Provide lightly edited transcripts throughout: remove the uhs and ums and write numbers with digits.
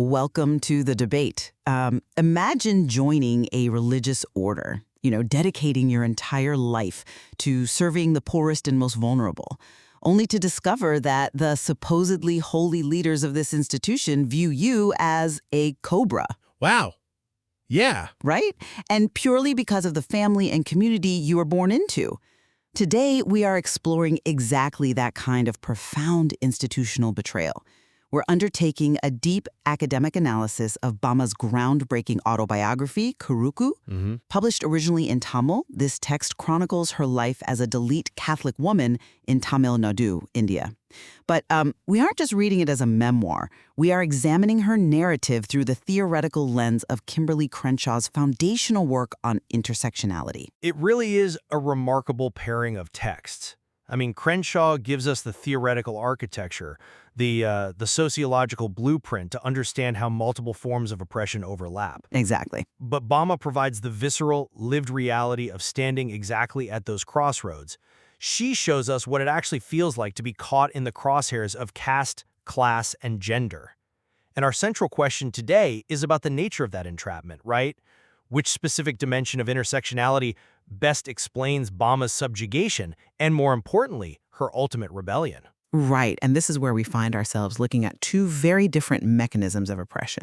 Welcome to the debate. Imagine joining a religious order, dedicating your entire life to serving the poorest and most vulnerable, only to discover that the supposedly holy leaders of this institution view you as a cobra. Wow. Yeah. Right? And purely because of the family and community you were born into. Today, we are exploring exactly that kind of profound institutional betrayal. We're undertaking a deep academic analysis of Bama's groundbreaking autobiography, Karukku. Published originally in Tamil, this text chronicles her life as a Dalit Catholic woman in Tamil Nadu, India. But we aren't just reading it as a memoir. We are examining her narrative through the theoretical lens of Kimberly Crenshaw's foundational work on intersectionality. It really is a remarkable pairing of texts. I mean, Crenshaw gives us the theoretical architecture, the sociological blueprint to understand how multiple forms of oppression overlap. Exactly. But Bama provides the visceral, lived reality of standing exactly at those crossroads. She shows us what it actually feels like to be caught in the crosshairs of caste, class, and gender. And our central question today is about the nature of that entrapment, right? Which specific dimension of intersectionality best explains Bama's subjugation and, more importantly, her ultimate rebellion? Right, and this is where we find ourselves looking at two very different mechanisms of oppression.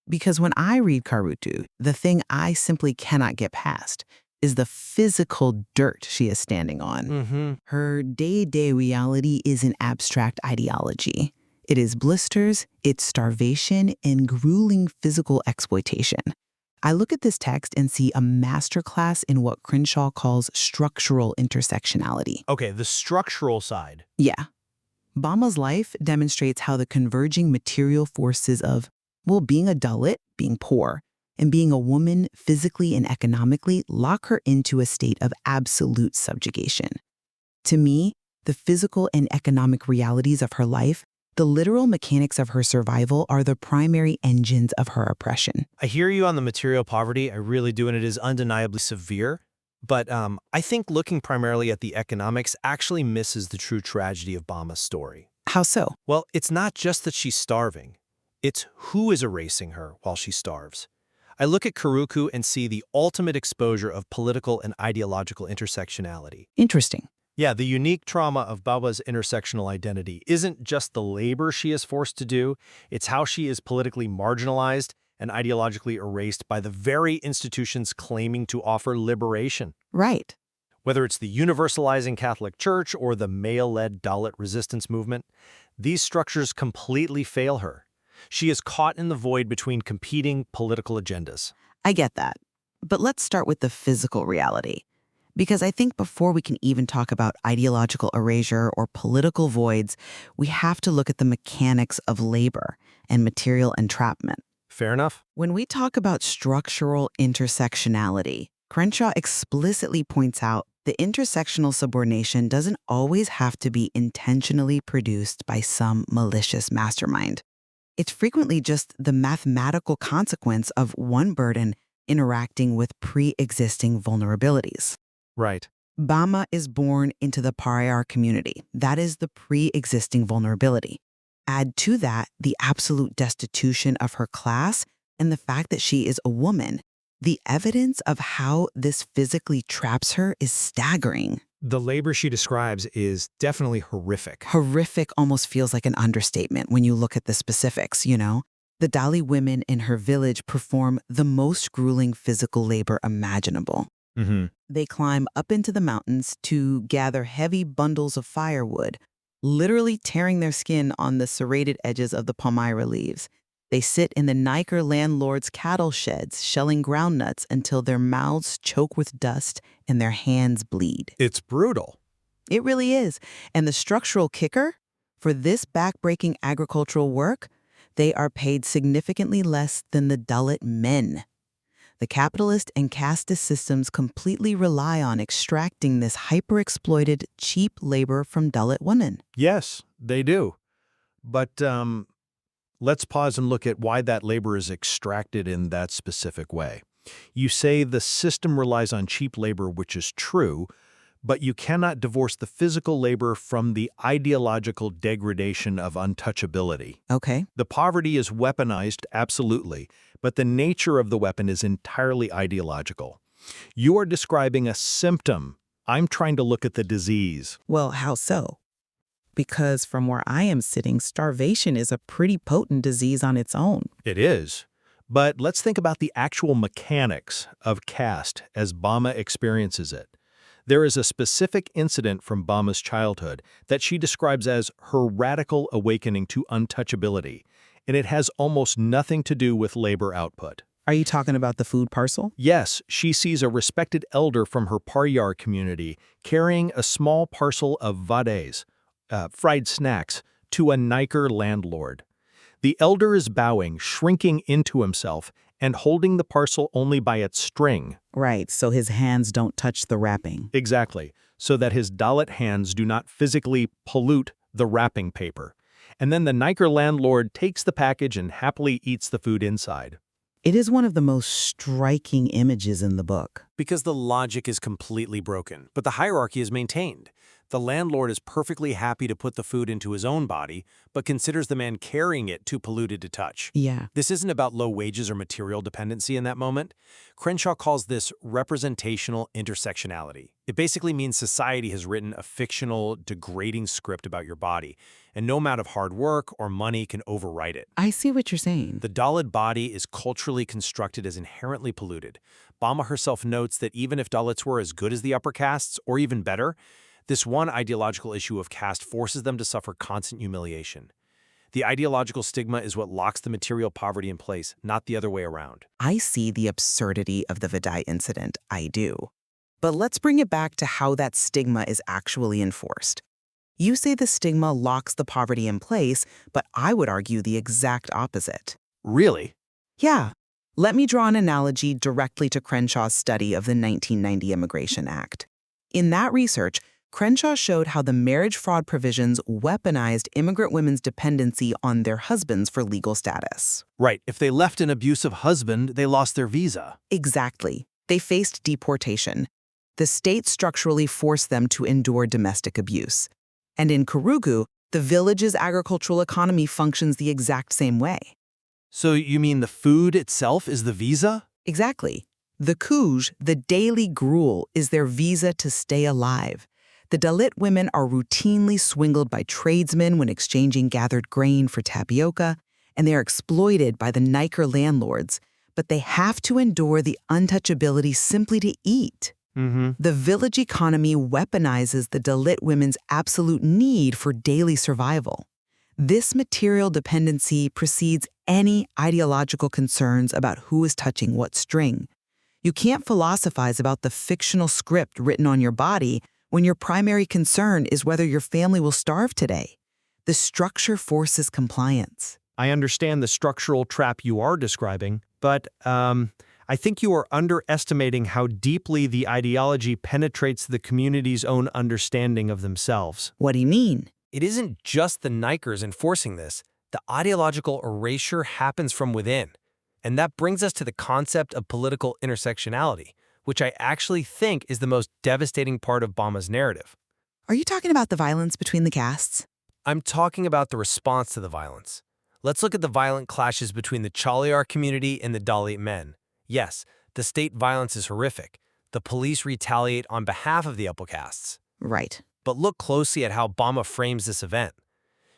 Because when I read Karukku, the thing I simply cannot get past is the physical dirt she is standing on. Her day-to-day reality is an abstract ideology. It is blisters, it's starvation, and grueling physical exploitation. I look at this text and see a masterclass in what Crenshaw calls structural intersectionality. Okay, the structural side. Yeah. Bama's life demonstrates how the converging material forces of, being a Dalit, being poor, and being a woman physically and economically lock her into a state of absolute subjugation. To me, the physical and economic realities of her life, the literal mechanics of her survival, are the primary engines of her oppression. I hear you on the material poverty, I really do, and it is undeniably severe. But I think looking primarily at the economics actually misses the true tragedy of Bama's story. How so? Well, it's not just that she's starving. It's who is erasing her while she starves. I look at Karukku and see the ultimate exposure of political and ideological intersectionality. Interesting. Yeah, the unique trauma of Bama's intersectional identity isn't just the labor she is forced to do, it's how she is politically marginalized and ideologically erased by the very institutions claiming to offer liberation. Right. Whether it's the universalizing Catholic Church or the male-led Dalit resistance movement, these structures completely fail her. She is caught in the void between competing political agendas. I get that. But let's start with the physical reality. Because I think before we can even talk about ideological erasure or political voids, we have to look at the mechanics of labor and material entrapment. Fair enough. When we talk about structural intersectionality, Crenshaw explicitly points out the intersectional subordination doesn't always have to be intentionally produced by some malicious mastermind. It's frequently just the mathematical consequence of one burden interacting with pre-existing vulnerabilities. Right. Bama is born into the pariah community. That is the pre-existing vulnerability. Add to that the absolute destitution of her class and the fact that she is a woman. The evidence of how this physically traps her is staggering. The labor she describes is definitely horrific. Horrific almost feels like an understatement when you look at the specifics, The Dali women in her village perform the most grueling physical labor imaginable. They climb up into the mountains to gather heavy bundles of firewood, literally tearing their skin on the serrated edges of the palmyra leaves. They sit in the Niker landlord's cattle sheds, shelling groundnuts until their mouths choke with dust and their hands bleed. It's brutal. It really is. And the structural kicker? For this backbreaking agricultural work, they are paid significantly less than the Dalit men. The capitalist and casteist systems completely rely on extracting this hyper-exploited, cheap labor from Dalit women. Yes, they do. But let's pause and look at why that labor is extracted in that specific way. You say the system relies on cheap labor, which is true, but you cannot divorce the physical labor from the ideological degradation of untouchability. Okay. The poverty is weaponized, absolutely, but the nature of the weapon is entirely ideological. You are describing a symptom. I'm trying to look at the disease. Well, how so? Because from where I am sitting, starvation is a pretty potent disease on its own. It is. But let's think about the actual mechanics of caste as Bama experiences it. There is a specific incident from Bama's childhood that she describes as her radical awakening to untouchability, and it has almost nothing to do with labor output. Are you talking about the food parcel? Yes, she sees a respected elder from her Pariyar community carrying a small parcel of vades, fried snacks, to a Niker landlord. The elder is bowing, shrinking into himself, and holding the parcel only by its string. Right, so his hands don't touch the wrapping. Exactly, so that his Dalit hands do not physically pollute the wrapping paper. And then the Niker landlord takes the package and happily eats the food inside. It is one of the most striking images in the book. Because the logic is completely broken, but the hierarchy is maintained. The landlord is perfectly happy to put the food into his own body, but considers the man carrying it too polluted to touch. Yeah. This isn't about low wages or material dependency in that moment. Crenshaw calls this representational intersectionality. It basically means society has written a fictional, degrading script about your body, and no amount of hard work or money can overwrite it. I see what you're saying. The Dalit body is culturally constructed as inherently polluted. Bama herself notes that even if Dalits were as good as the upper castes, or even better, this one ideological issue of caste forces them to suffer constant humiliation. The ideological stigma is what locks the material poverty in place, not the other way around. I see the absurdity of the Vadai incident, I do. But let's bring it back to how that stigma is actually enforced. You say the stigma locks the poverty in place, but I would argue the exact opposite. Really? Yeah. Let me draw an analogy directly to Crenshaw's study of the 1990 Immigration Act. In that research, Crenshaw showed how the marriage fraud provisions weaponized immigrant women's dependency on their husbands for legal status. Right. If they left an abusive husband, they lost their visa. Exactly. They faced deportation. The state structurally forced them to endure domestic abuse. And in Karukku, the village's agricultural economy functions the exact same way. So you mean the food itself is the visa? Exactly. The kuj, the daily gruel, is their visa to stay alive. The Dalit women are routinely swindled by tradesmen when exchanging gathered grain for tapioca, and they are exploited by the Niker landlords, but they have to endure the untouchability simply to eat. The village economy weaponizes the Dalit women's absolute need for daily survival. This material dependency precedes any ideological concerns about who is touching what string. You can't philosophize about the fictional script written on your body when your primary concern is whether your family will starve today. The structure forces compliance. I understand the structural trap you are describing, but I think you are underestimating how deeply the ideology penetrates the community's own understanding of themselves. What do you mean? It isn't just the Nikers enforcing this. The ideological erasure happens from within. And that brings us to the concept of political intersectionality, which I actually think is the most devastating part of Bama's narrative. Are you talking about the violence between the castes? I'm talking about the response to the violence. Let's look at the violent clashes between the Chaliyar community and the Dalit men. Yes, the state violence is horrific. The police retaliate on behalf of the upper castes. Right. But look closely at how Bama frames this event.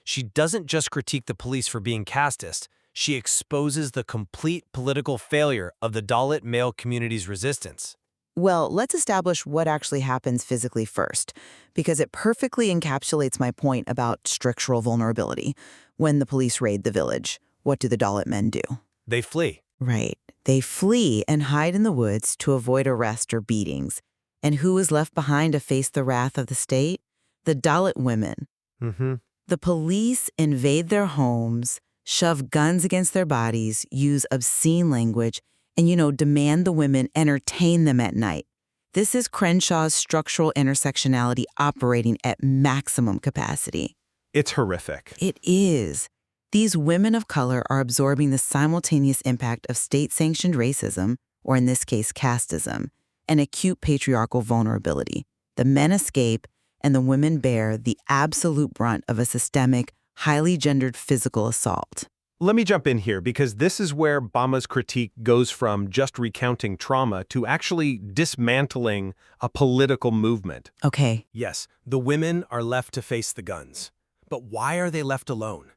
She doesn't just critique the police for being casteist, she exposes the complete political failure of the Dalit male community's resistance. Well, let's establish what actually happens physically first, because it perfectly encapsulates my point about structural vulnerability. When the police raid the village, what do the Dalit men do? They flee. Right. They flee and hide in the woods to avoid arrest or beatings. And who is left behind to face the wrath of the state? The Dalit women. The police invade their homes, shove guns against their bodies, use obscene language, and, demand the women entertain them at night. This is Crenshaw's structural intersectionality operating at maximum capacity. It's horrific. It is. These women of color are absorbing the simultaneous impact of state-sanctioned racism, or in this case, casteism, and acute patriarchal vulnerability. The men escape, and the women bear the absolute brunt of a systemic, highly gendered physical assault. Let me jump in here because this is where Bama's critique goes from just recounting trauma to actually dismantling a political movement. Okay. Yes, the women are left to face the guns. But why are they left alone?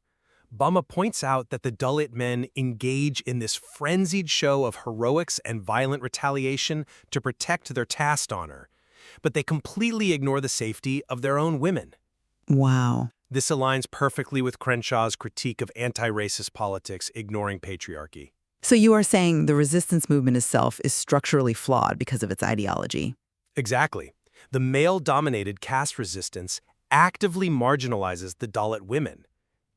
Bama points out that the Dalit men engage in this frenzied show of heroics and violent retaliation to protect their caste honor, but they completely ignore the safety of their own women. Wow. This aligns perfectly with Crenshaw's critique of anti-racist politics ignoring patriarchy. So you are saying the resistance movement itself is structurally flawed because of its ideology? Exactly. The male-dominated caste resistance actively marginalizes the Dalit women.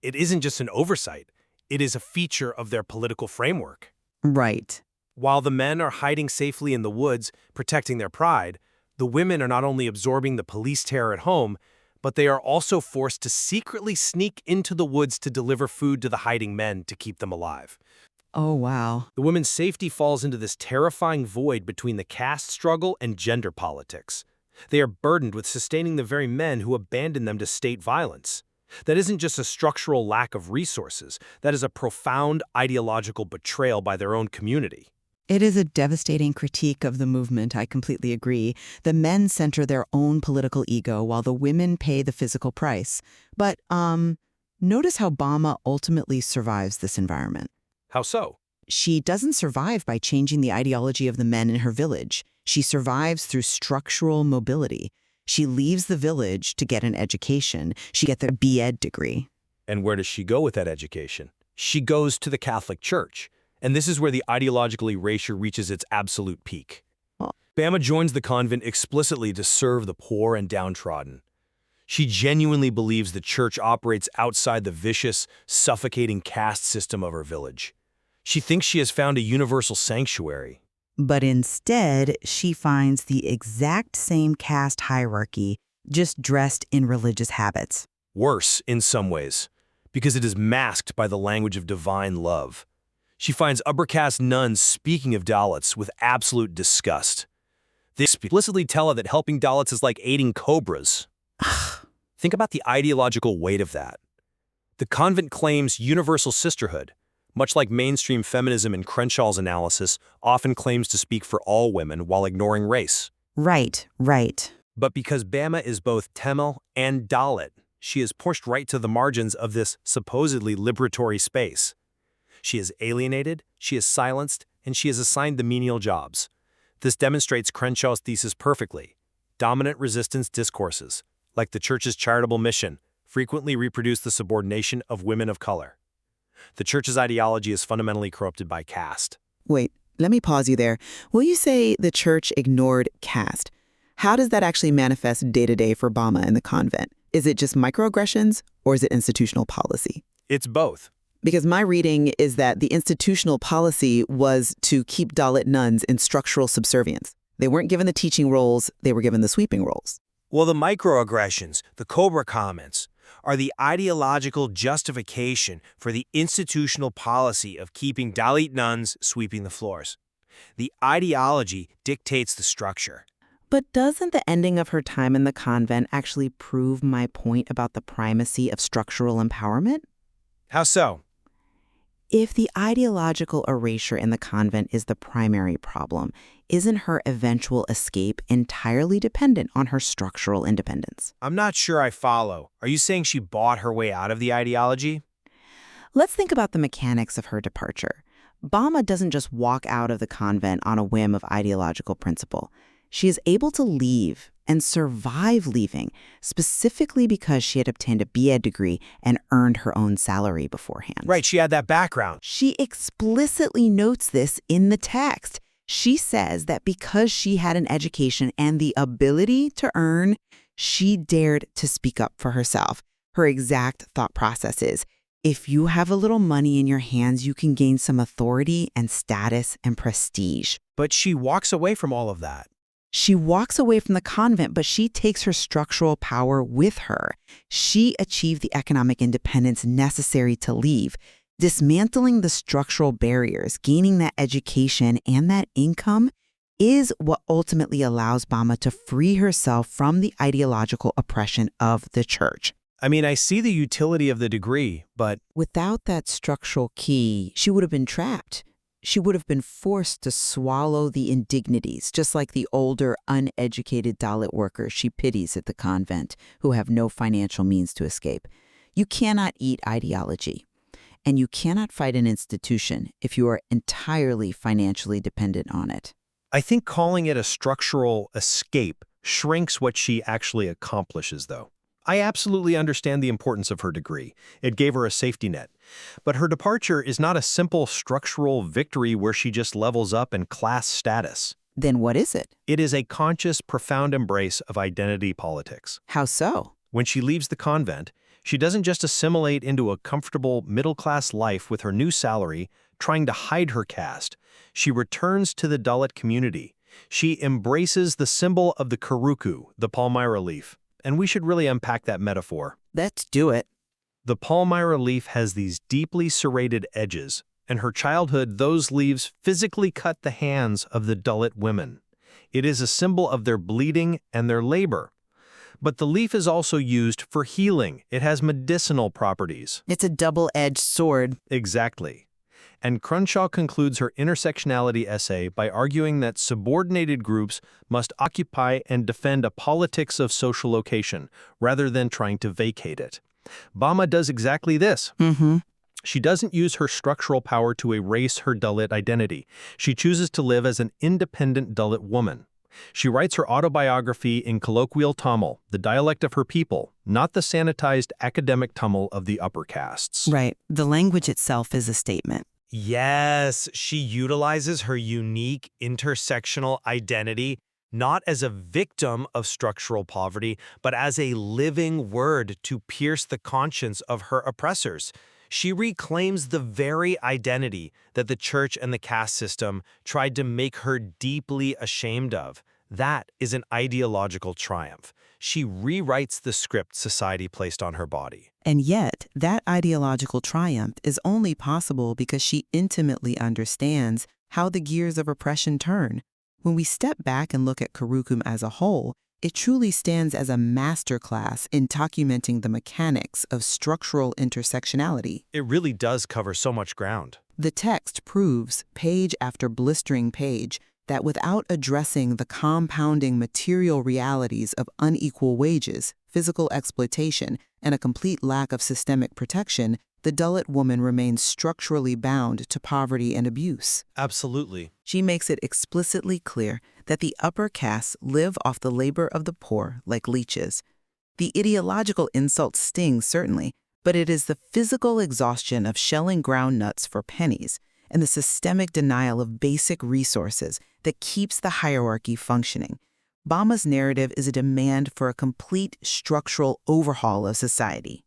It isn't just an oversight, it is a feature of their political framework. Right. While the men are hiding safely in the woods, protecting their pride, the women are not only absorbing the police terror at home, but they are also forced to secretly sneak into the woods to deliver food to the hiding men to keep them alive. Oh, wow. The women's safety falls into this terrifying void between the caste struggle and gender politics. They are burdened with sustaining the very men who abandon them to state violence. That isn't just a structural lack of resources, that is a profound ideological betrayal by their own community. It is a devastating critique of the movement, I completely agree. The men center their own political ego while the women pay the physical price. But, notice how Bama ultimately survives this environment. How so? She doesn't survive by changing the ideology of the men in her village. She survives through structural mobility. She leaves the village to get an education. She gets a B.Ed degree. And where does she go with that education? She goes to the Catholic Church. And this is where the ideological erasure reaches its absolute peak. Bama joins the convent explicitly to serve the poor and downtrodden. She genuinely believes the church operates outside the vicious, suffocating caste system of her village. She thinks she has found a universal sanctuary. But instead, she finds the exact same caste hierarchy, just dressed in religious habits. Worse, in some ways, because it is masked by the language of divine love. She finds upper caste nuns speaking of Dalits with absolute disgust. They explicitly tell her that helping Dalits is like aiding cobras. Think about the ideological weight of that. The convent claims universal sisterhood, much like mainstream feminism in Crenshaw's analysis often claims to speak for all women while ignoring race. Right. But because Bama is both Tamil and Dalit, she is pushed right to the margins of this supposedly liberatory space. She is alienated, she is silenced, and she is assigned the menial jobs. This demonstrates Crenshaw's thesis perfectly. Dominant resistance discourses, like the church's charitable mission, frequently reproduce the subordination of women of color. The church's ideology is fundamentally corrupted by caste. Wait, let me pause you there. Will you say the church ignored caste? How does that actually manifest day-to-day for Bama in the convent? Is it just microaggressions, or is it institutional policy? It's both. Because my reading is that the institutional policy was to keep Dalit nuns in structural subservience. They weren't given the teaching roles, they were given the sweeping roles. Well, the microaggressions, the Cobra comments, are the ideological justification for the institutional policy of keeping Dalit nuns sweeping the floors. The ideology dictates the structure. But doesn't the ending of her time in the convent actually prove my point about the primacy of structural empowerment? How so? If the ideological erasure in the convent is the primary problem, isn't her eventual escape entirely dependent on her structural independence? I'm not sure I follow. Are you saying she bought her way out of the ideology? Let's think about the mechanics of her departure. Bama doesn't just walk out of the convent on a whim of ideological principle. She is able to leave and survive leaving, specifically because she had obtained a B.Ed degree and earned her own salary beforehand. Right, she had that background. She explicitly notes this in the text. She says that because she had an education and the ability to earn, she dared to speak up for herself. Her exact thought process is, if you have a little money in your hands, you can gain some authority and status and prestige. But she walks away from all of that. She walks away from the convent, but she takes her structural power with her. She achieved the economic independence necessary to leave. Dismantling the structural barriers, gaining that education and that income, is what ultimately allows Bama to free herself from the ideological oppression of the church. I mean, I see the utility of the degree, but Without that structural key, she would have been trapped. She would have been forced to swallow the indignities, just like the older, uneducated Dalit workers she pities at the convent, who have no financial means to escape. You cannot eat ideology, and you cannot fight an institution if you are entirely financially dependent on it. I think calling it a structural escape shrinks what she actually accomplishes, though. I absolutely understand the importance of her degree. It gave her a safety net. But her departure is not a simple structural victory where she just levels up in class status. Then what is it? It is a conscious, profound embrace of identity politics. How so? When she leaves the convent, she doesn't just assimilate into a comfortable middle-class life with her new salary, trying to hide her caste. She returns to the Dalit community. She embraces the symbol of the Karukku, the palmyra leaf. And we should really unpack that metaphor. Let's do it. The palmyra leaf has these deeply serrated edges. In her childhood, those leaves physically cut the hands of the Dalit women. It is a symbol of their bleeding and their labor. But the leaf is also used for healing. It has medicinal properties. It's a double-edged sword. Exactly. And Crenshaw concludes her intersectionality essay by arguing that subordinated groups must occupy and defend a politics of social location, rather than trying to vacate it. Bama does exactly this. She doesn't use her structural power to erase her Dalit identity. She chooses to live as an independent Dalit woman. She writes her autobiography in colloquial Tamil, the dialect of her people, not the sanitized academic Tamil of the upper castes. Right. The language itself is a statement. yes, she utilizes her unique intersectional identity not as a victim of structural poverty, but as a living word to pierce the conscience of her oppressors. She reclaims the very identity that the church and the caste system tried to make her deeply ashamed of. That is an ideological triumph. She rewrites the script society placed on her body. And yet, that ideological triumph is only possible because she intimately understands how the gears of oppression turn. When we step back and look at Karukku as a whole, it truly stands as a masterclass in documenting the mechanics of structural intersectionality. It really does cover so much ground. The text proves, page after blistering page, that without addressing the compounding material realities of unequal wages, physical exploitation, and a complete lack of systemic protection, the Dalit woman remains structurally bound to poverty and abuse. Absolutely. She makes it explicitly clear that the upper castes live off the labor of the poor like leeches. The ideological insult stings, certainly, but it is the physical exhaustion of shelling ground nuts for pennies and the systemic denial of basic resources that keeps the hierarchy functioning. Bama's narrative is a demand for a complete structural overhaul of society.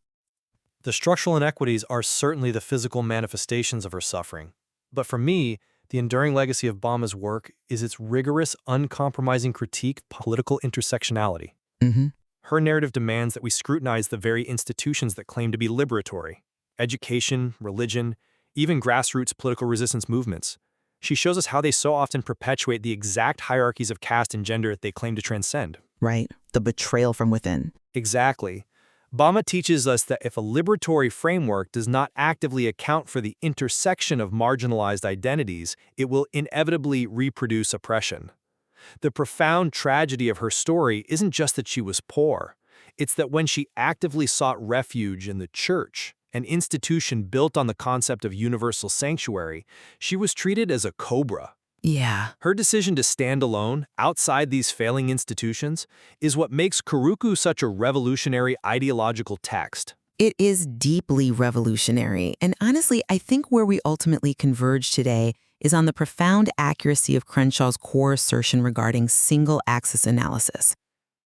The structural inequities are certainly the physical manifestations of her suffering. But for me, the enduring legacy of Bama's work is its rigorous, uncompromising critique of political intersectionality. Her narrative demands that we scrutinize the very institutions that claim to be liberatory: education, religion, even grassroots political resistance movements. She shows us how they so often perpetuate the exact hierarchies of caste and gender they claim to transcend. Right, the betrayal from within. Exactly. Bama teaches us that if a liberatory framework does not actively account for the intersection of marginalized identities, it will inevitably reproduce oppression. The profound tragedy of her story isn't just that she was poor. It's that when she actively sought refuge in the church, an institution built on the concept of universal sanctuary, she was treated as a cobra. Yeah. Her decision to stand alone, outside these failing institutions, is what makes Karukku such a revolutionary ideological text. It is deeply revolutionary, and honestly, I think where we ultimately converge today is on the profound accuracy of Crenshaw's core assertion regarding single-axis analysis.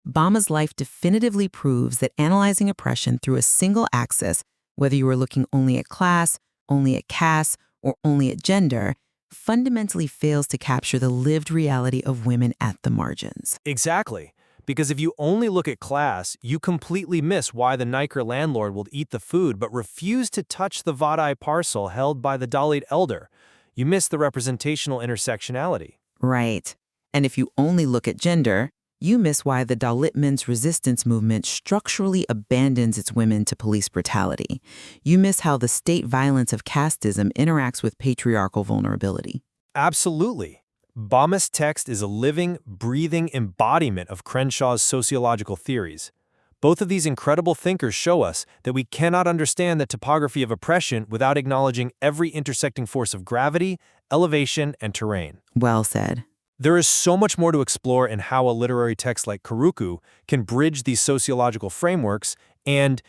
Bama's life definitively proves that analyzing oppression through a single axis, whether you are looking only at class, only at caste, or only at gender, fundamentally fails to capture the lived reality of women at the margins. Exactly. Because if you only look at class, you completely miss why the Niker landlord will eat the food but refuse to touch the Vadai parcel held by the Dalit elder. You miss the representational intersectionality. Right. And if you only look at gender, you miss why the Dalit men's resistance movement structurally abandons its women to police brutality. You miss how the state violence of casteism interacts with patriarchal vulnerability. Absolutely. Bama's text is a living, breathing embodiment of Crenshaw's sociological theories. Both of these incredible thinkers show us that we cannot understand the topography of oppression without acknowledging every intersecting force of gravity, elevation, and terrain. Well said. There is so much more to explore in how a literary text like Karukku can bridge these sociological frameworks and,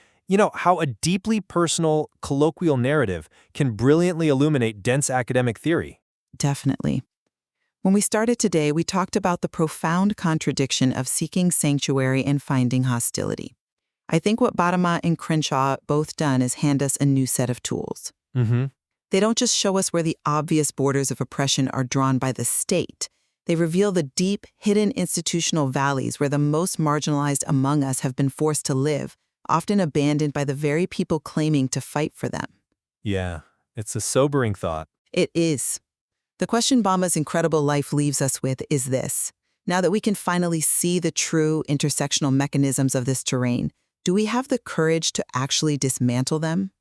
how a deeply personal, colloquial narrative can brilliantly illuminate dense academic theory. Definitely. When we started today, we talked about the profound contradiction of seeking sanctuary and finding hostility. I think what Bama and Crenshaw both done is hand us a new set of tools. They don't just show us where the obvious borders of oppression are drawn by the state. They reveal the deep, hidden institutional valleys where the most marginalized among us have been forced to live, often abandoned by the very people claiming to fight for them. Yeah, it's a sobering thought. It is. The question Bama's incredible life leaves us with is this. Now that we can finally see the true intersectional mechanisms of this terrain, do we have the courage to actually dismantle them?